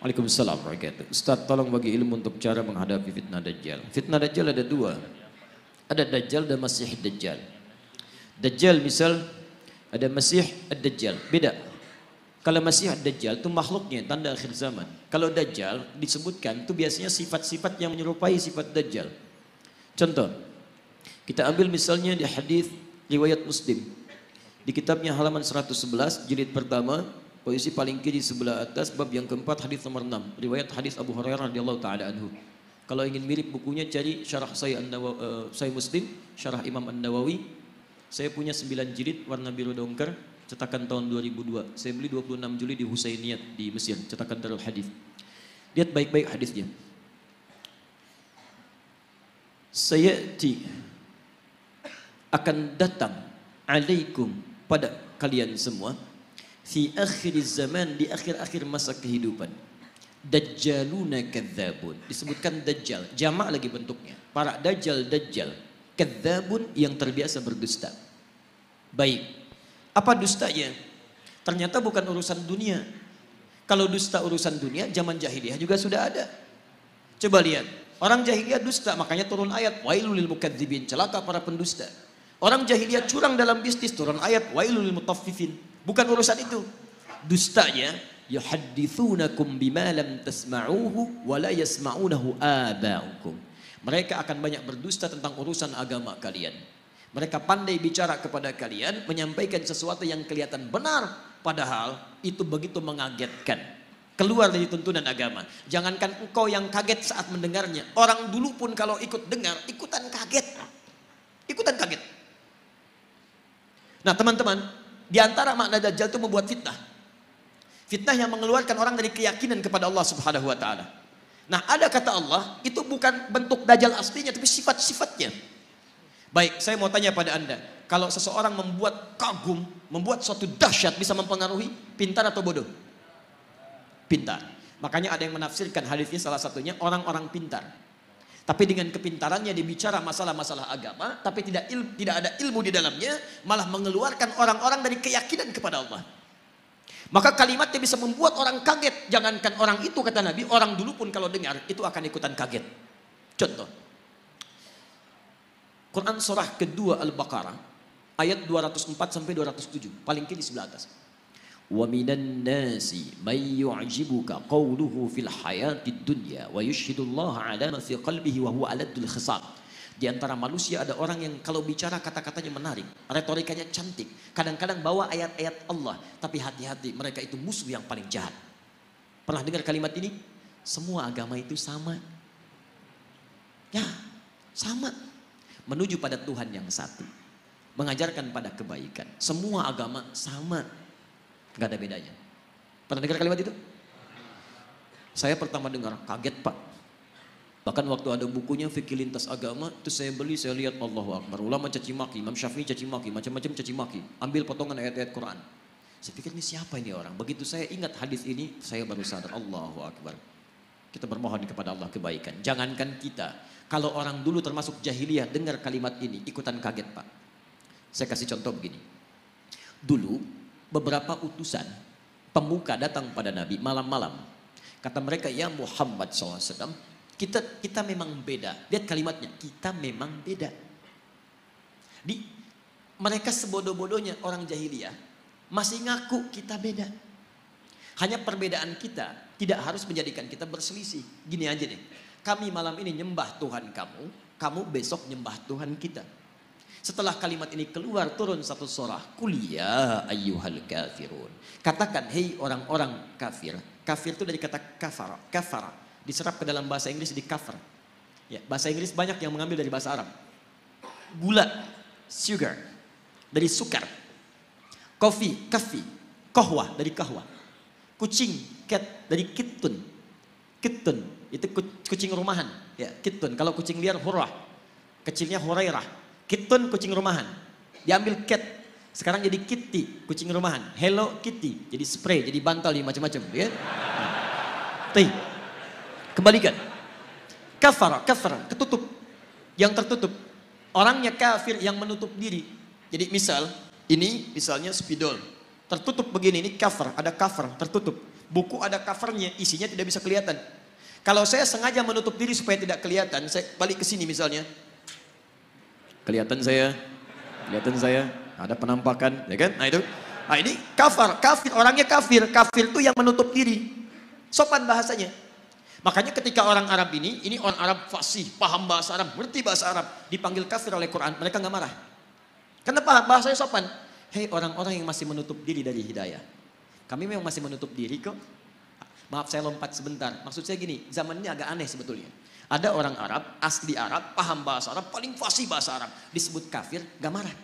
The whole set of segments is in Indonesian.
Waalaikumsalam warahmatullahi wabarakatuh. Ustaz, tolong bagi ilmu untuk cara menghadapi fitnah Dajjal. Fitnah Dajjal ada dua. Ada Dajjal dan Masih Dajjal. Dajjal misal ada Masih Ad-Dajjal. Beda. Kalau Masih Ad-Dajjal itu makhluknya tanda akhir zaman. Kalau Dajjal disebutkan itu biasanya sifat-sifat yang menyerupai sifat Dajjal. Contoh, kita ambil misalnya di hadis riwayat Muslim. Di kitabnya halaman 111 jilid pertama, posisi paling kiri sebelah atas, bab yang keempat, hadis nomor 6, riwayat hadis Abu Hurairah radhiyallahu taala anhu. Kalau ingin mirip bukunya cari syarah Sahih Muslim, syarah Imam An-Nawawi. Saya punya 9 jilid warna biru dongker, cetakan tahun 2002. Saya beli 26 Juli di Husainiyat di Mesir, cetakan Darul Hadis. Lihat baik-baik hadisnya. Sayati akan datang alaikum pada kalian semua fi akhir zaman, di akhir-akhir masa kehidupan, dajjaluna kadzabun. Disebutkan dajjal, jamak lagi bentuknya. Para dajjal, kadzabun yang terbiasa berdusta. Baik, apa dustanya? Ternyata bukan urusan dunia. Kalau dusta urusan dunia, zaman jahiliyah juga sudah ada. Coba lihat, orang jahiliyah dusta, makanya turun ayat wailul lil mukadzibin, celaka para pendusta. Orang jahiliyah curang dalam bisnis, turun ayat wailul lil mutaffifin. Bukan urusan itu. Dustanya yuhadditsunakum bima lam tasma'uhu wa la yasma'unahu aba'ukum. Mereka akan banyak berdusta tentang urusan agama kalian. Mereka pandai bicara kepada kalian, menyampaikan sesuatu yang kelihatan benar, padahal itu begitu mengagetkan. Keluar dari tuntunan agama. Jangankan engkau yang kaget saat mendengarnya, orang dulu pun kalau ikut dengar, ikutan kaget. Ikutan kaget. Nah teman-teman, di antara makna Dajjal itu membuat fitnah. Fitnah yang mengeluarkan orang dari keyakinan kepada Allah Subhanahu wa taala. Nah, ada kata Allah, itu bukan bentuk Dajjal aslinya, tapi sifat-sifatnya. Baik, saya mau tanya pada Anda, kalau seseorang membuat kagum, membuat suatu dahsyat, bisa mempengaruhi, pintar atau bodoh? Pintar. Makanya ada yang menafsirkan hadisnya, salah satunya orang-orang pintar. Tapi dengan kepintarannya dia bicara masalah-masalah agama, tapi tidak ada ilmu di dalamnya, malah mengeluarkan orang-orang dari keyakinan kepada Allah. Maka kalimatnya bisa membuat orang kaget. Jangankan orang itu, kata Nabi, orang dulu pun kalau dengar itu akan ikutan kaget. Contoh, Quran surah kedua Al-Baqarah ayat 204 sampai 207, paling kiri sebelah atas. Wa minan nasi may yu'jibuka qawluhu fil hayatid dunya wa yushhidullaha 'ala ma fi qalbihi wa huwa 'aladul khisab. Di antara manusia ada orang yang kalau bicara kata-katanya menarik, retorikanya cantik, kadang-kadang bawa ayat-ayat Allah, tapi hati-hati, mereka itu musuh yang paling jahat. Pernah dengar kalimat ini? Semua agama itu sama. Ya, sama. Menuju pada Tuhan yang satu, mengajarkan pada kebaikan. Semua agama sama, nggak ada bedanya. Pernah dengar kalimat itu? Saya pertama dengar kaget, Pak. Bahkan waktu ada bukunya Fikih Lintas Agama, itu saya beli, saya lihat Allahu Akbar. Ulama caci maki, Imam Syafi'i caci maki, macam-macam caci maki. Ambil potongan ayat-ayat Quran. Saya pikir ini siapa ini orang? Begitu saya ingat hadis ini, saya baru sadar Allahu Akbar. Kita bermohon kepada Allah kebaikan. Jangankan kita, kalau orang dulu termasuk jahiliyah dengar kalimat ini, ikutan kaget, Pak. Saya kasih contoh begini. Dulu beberapa utusan pemuka datang pada Nabi malam-malam. Kata mereka, ya Muhammad SAW, kita memang beda. Lihat kalimatnya, kita memang beda. Mereka sebodoh-bodohnya orang jahiliyah masih ngaku kita beda. Hanya perbedaan kita tidak harus menjadikan kita berselisih. Gini aja deh, kami malam ini nyembah Tuhan kamu, kamu besok nyembah Tuhan kita. Setelah kalimat ini keluar, turun satu surah, Qul ya ayyuhal kafirun. Katakan, hei orang-orang kafir. Kafir itu dari kata kafara. Kafara diserap ke dalam bahasa Inggris di cover. Ya, bahasa Inggris banyak yang mengambil dari bahasa Arab. Gula, sugar, dari sukar. Kopi, kafi. Kohwa, dari kahwa. Kucing, cat, dari kittun. Kittun, itu kucing rumahan. Ya, kittun. Kalau kucing liar, hurrah. Kecilnya hurairah. Kittun, kucing rumahan. Diambil cat. Sekarang jadi kitty, kucing rumahan. Hello Kitty, jadi spray, jadi bantal, jadi macam-macam. Ya? Tuh. Kembalikan. Kafara, ketutup. Yang tertutup. Orangnya kafir yang menutup diri. Jadi misal, ini misalnya spidol. Tertutup begini, ini cover, ada cover, tertutup. Buku ada covernya, isinya tidak bisa kelihatan. Kalau saya sengaja menutup diri supaya tidak kelihatan, saya balik ke sini misalnya. Kelihatan saya, ada penampakan, ya kan? Nah itu. Nah ini kafir, orangnya kafir itu yang menutup diri. Sopan bahasanya. Makanya ketika orang Arab ini orang Arab fasih, paham bahasa Arab, ngerti bahasa Arab, dipanggil kafir oleh Quran, mereka nggak marah. Kenapa? Bahasanya sopan. Hei orang-orang yang masih menutup diri dari hidayah. Kami memang masih menutup diri kok. Maaf saya lompat sebentar. Maksud saya gini, zaman ini agak aneh sebetulnya. Ada orang Arab, asli Arab, paham bahasa Arab, paling fasih bahasa Arab, disebut kafir, nggak marah.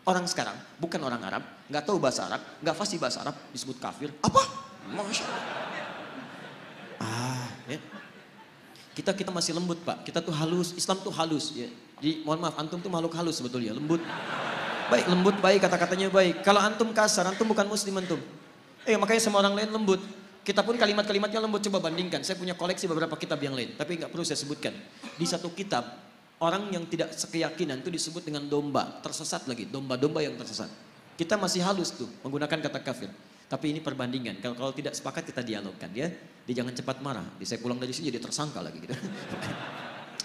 Orang sekarang bukan orang Arab, nggak tahu bahasa Arab, nggak fasih bahasa Arab, disebut kafir. Apa? Masya Allah. Ya. Kita masih lembut Pak. Kita tuh halus. Islam tuh halus. Ya. Jadi mohon maaf, antum tuh makhluk halus sebetulnya. Lembut. Baik, lembut baik, kata-katanya baik. Kalau antum kasar, antum bukan muslim antum. Makanya sama orang lain lembut. Kita pun kalimat-kalimatnya lembut. Coba bandingkan. Saya punya koleksi beberapa kitab yang lain, tapi nggak perlu saya sebutkan. Di satu kitab, orang yang tidak sekeyakinan itu disebut dengan domba, tersesat lagi, domba-domba yang tersesat. Kita masih halus tuh menggunakan kata kafir. Tapi ini perbandingan. Kalau tidak sepakat kita dialogkan ya. Dia jangan cepat marah. Saya pulang dari sini jadi tersangka lagi gitu.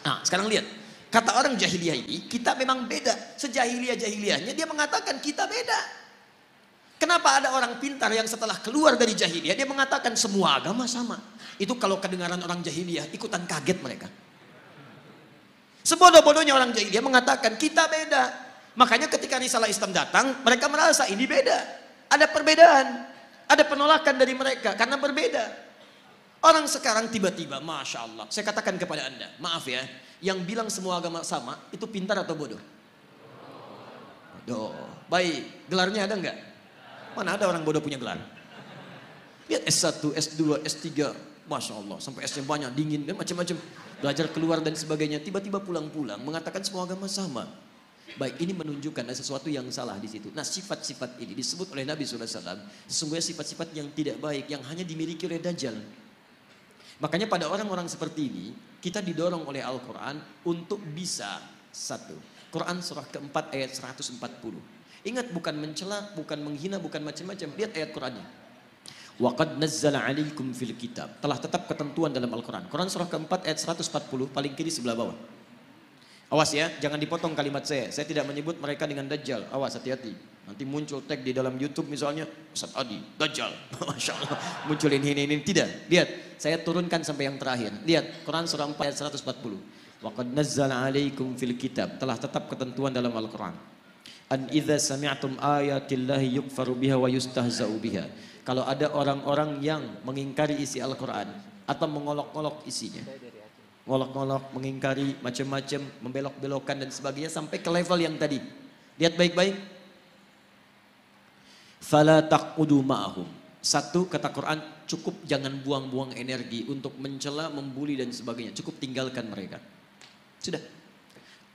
Nah, sekarang lihat. Kata orang jahiliyah ini, kita memang beda. Sejahiliyah-jahiliyahnya dia mengatakan kita beda. Kenapa ada orang pintar yang setelah keluar dari jahiliyah dia mengatakan semua agama sama. Itu kalau kedengaran orang jahiliyah ikutan kaget mereka. Sebodoh-bodohnya orang jahiliyah mengatakan kita beda. Makanya ketika risalah Islam datang, mereka merasa ini beda. Ada perbedaan. Ada penolakan dari mereka karena berbeda. Orang sekarang tiba-tiba, Masya Allah. Saya katakan kepada Anda, maaf ya. Yang bilang semua agama sama, itu pintar atau bodoh? Bodoh. Baik, gelarnya ada enggak? Mana ada orang bodoh punya gelar? Lihat S1, S2, S3. Masya Allah, sampai S-nya banyak, dingin, dan macam-macam. Belajar keluar dan sebagainya. Tiba-tiba pulang-pulang, mengatakan semua agama sama. Baik, ini menunjukkan ada sesuatu yang salah di situ. Nah, sifat-sifat ini disebut oleh Nabi SAW. Sesungguhnya sifat-sifat yang tidak baik, yang hanya dimiliki oleh Dajjal. Makanya pada orang-orang seperti ini, kita didorong oleh Al-Quran untuk bisa satu. Quran surah keempat ayat 140. Ingat, bukan mencela, bukan menghina, bukan macam-macam. Lihat ayat Qurannya. Wa qad nazzala 'alaikum fil kitab. Telah tetap ketentuan dalam Al-Quran. Quran surah keempat ayat 140, paling kiri sebelah bawah. Awas ya, jangan dipotong kalimat saya. Saya tidak menyebut mereka dengan Dajjal. Awas, hati-hati. Nanti muncul tag di dalam YouTube misalnya, Ustaz Adi, Dajjal. Masya Allah. Muncul ini. Tidak. Lihat, saya turunkan sampai yang terakhir. Lihat, Quran surah 4 ayat 140. Wa qad nazzala 'alaikum fil kitab. Telah tetap ketentuan dalam Al-Quran. An idza sami'tum ayatillahi yukfaru biha wa yustahza'u biha. Kalau ada orang-orang yang mengingkari isi Al-Quran atau mengolok-olok isinya, ngolok-ngolok, mengingkari macam-macam, membelok-belokkan dan sebagainya sampai ke level yang tadi. Lihat baik-baik. Fala taqudu ma'ahum. Satu, kata Quran, cukup jangan buang-buang energi untuk mencela, membuli dan sebagainya. Cukup tinggalkan mereka. Sudah.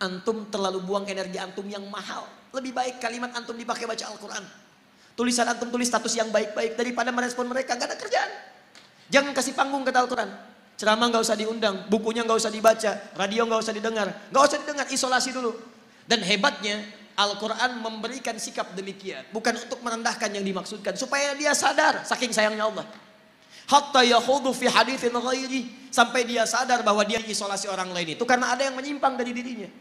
Antum terlalu buang energi antum yang mahal. Lebih baik kalimat antum dipakai baca Al-Quran. Tulisan antum tulis status yang baik-baik daripada merespon mereka. Gak ada kerjaan. Jangan kasih panggung kata Al-Quran. Ceramah nggak usah diundang, bukunya nggak usah dibaca, radio nggak usah didengar, isolasi dulu. Dan hebatnya Al-Quran memberikan sikap demikian, bukan untuk merendahkan yang dimaksudkan, supaya dia sadar saking sayangnya Allah. Hatta yakhudu fi haditsin ghairi, sampai dia sadar bahwa dia isolasi orang lain itu karena ada yang menyimpang dari dirinya.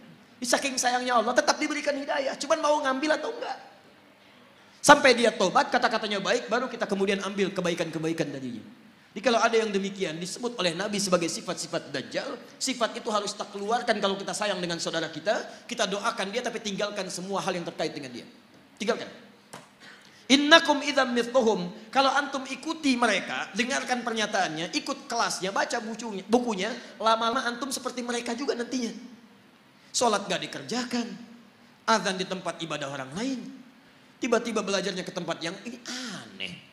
Saking sayangnya Allah tetap diberikan hidayah, cuman mau ngambil atau enggak. Sampai dia tobat, kata-katanya baik, baru kita kemudian ambil kebaikan-kebaikan darinya. Jadi kalau ada yang demikian disebut oleh Nabi sebagai sifat-sifat Dajjal, sifat itu harus kita keluarkan kalau kita sayang dengan saudara kita doakan dia tapi tinggalkan semua hal yang terkait dengan dia. Tinggalkan. Innakum idzam mithluhum. Kalau antum ikuti mereka, dengarkan pernyataannya, ikut kelasnya, baca bukunya, lama-lama antum seperti mereka juga nantinya. Sholat gak dikerjakan, azan di tempat ibadah orang lain, tiba-tiba belajarnya ke tempat yang ini aneh.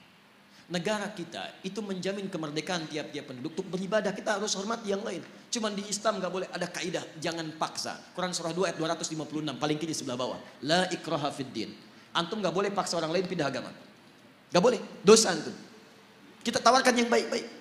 Negara kita itu menjamin kemerdekaan tiap-tiap penduduk untuk beribadah. Kita harus hormati yang lain. Cuman di Islam gak boleh ada kaidah, jangan paksa. Quran surah 2 ayat 256 paling kiri sebelah bawah. La ikraha fid din. Antum gak boleh paksa orang lain pindah agama. Gak boleh, dosa antum. Kita tawarkan yang baik-baik.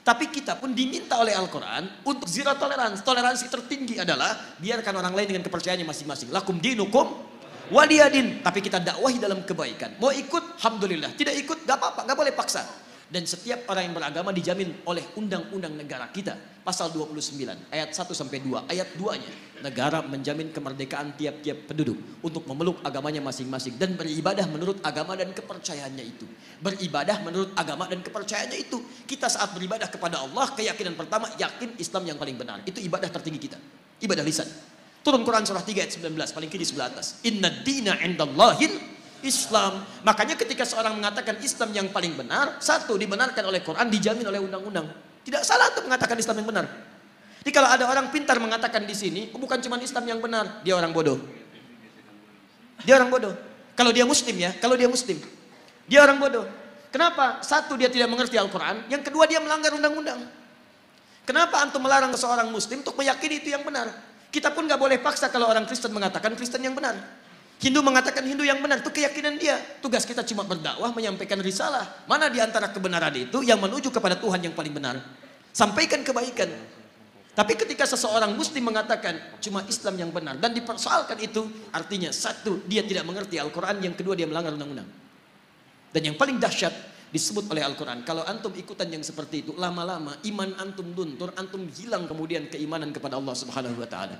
Tapi kita pun diminta oleh Al-Quran untuk zero toleransi. Toleransi tertinggi adalah biarkan orang lain dengan kepercayaannya masing-masing. Lakum dinukum waliyadin. Tapi kita dakwahi dalam kebaikan. Mau ikut, alhamdulillah. Tidak ikut, gak apa-apa, gak boleh paksa. Dan setiap orang yang beragama dijamin oleh undang-undang negara kita. Pasal 29 ayat 1 sampai 2. Ayat 2-nya. Negara menjamin kemerdekaan tiap-tiap penduduk untuk memeluk agamanya masing-masing dan beribadah menurut agama dan kepercayaannya itu. Beribadah menurut agama dan kepercayaannya itu. Kita saat beribadah kepada Allah, keyakinan pertama yakin Islam yang paling benar. Itu ibadah tertinggi kita. Ibadah lisan. Turun Quran surah 3 ayat 19 paling kiri sebelah atas. Inna dina indallahil Islam. Makanya ketika seorang mengatakan Islam yang paling benar, satu dibenarkan oleh Quran, dijamin oleh undang-undang. Tidak salah untuk mengatakan Islam yang benar. Jadi kalau ada orang pintar mengatakan di sini, bukan cuma Islam yang benar, dia orang bodoh. Dia orang bodoh. Kalau dia Muslim ya, kalau dia Muslim, dia orang bodoh. Kenapa? Satu, dia tidak mengerti Al-Quran. Yang kedua, dia melanggar undang-undang. Kenapa antum melarang seorang Muslim untuk meyakini itu yang benar? Kita pun nggak boleh paksa kalau orang Kristen mengatakan Kristen yang benar. Hindu mengatakan Hindu yang benar, itu keyakinan dia. Tugas kita cuma berdakwah, menyampaikan risalah. Mana di antara kebenaran itu yang menuju kepada Tuhan yang paling benar? Sampaikan kebaikan. Tapi ketika seseorang Muslim mengatakan cuma Islam yang benar dan dipersoalkan itu, artinya satu, dia tidak mengerti Al-Quran, yang kedua dia melanggar undang-undang. Dan yang paling dahsyat disebut oleh Al-Quran, kalau antum ikutan yang seperti itu, lama-lama iman antum luntur, antum hilang kemudian keimanan kepada Allah Subhanahu wa taala.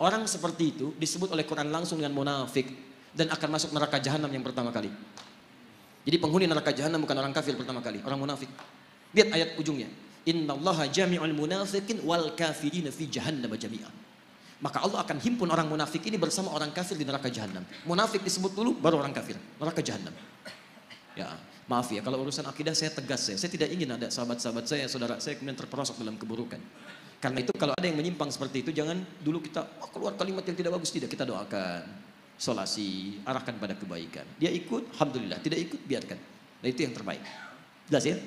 Orang seperti itu disebut oleh Quran langsung dengan munafik dan akan masuk neraka jahanam yang pertama kali. Jadi penghuni neraka jahanam bukan orang kafir pertama kali, orang munafik. Lihat ayat ujungnya. Innallaha jami'ul munafiqin wal kafirina fi jahannam jami'a. Maka Allah akan himpun orang munafik ini bersama orang kafir di neraka jahanam. Munafik disebut dulu baru orang kafir, neraka jahanam. Ya, maaf ya kalau urusan akidah saya tegas ya. Saya tidak ingin ada sahabat-sahabat saya, saudara saya kemudian terperosok dalam keburukan. Karena itu kalau ada yang menyimpang seperti itu, jangan dulu kita keluar kalimat yang tidak bagus, tidak, kita doakan, solasi, arahkan pada kebaikan. Dia ikut, alhamdulillah, tidak ikut, biarkan. Nah itu yang terbaik. Jelas ya?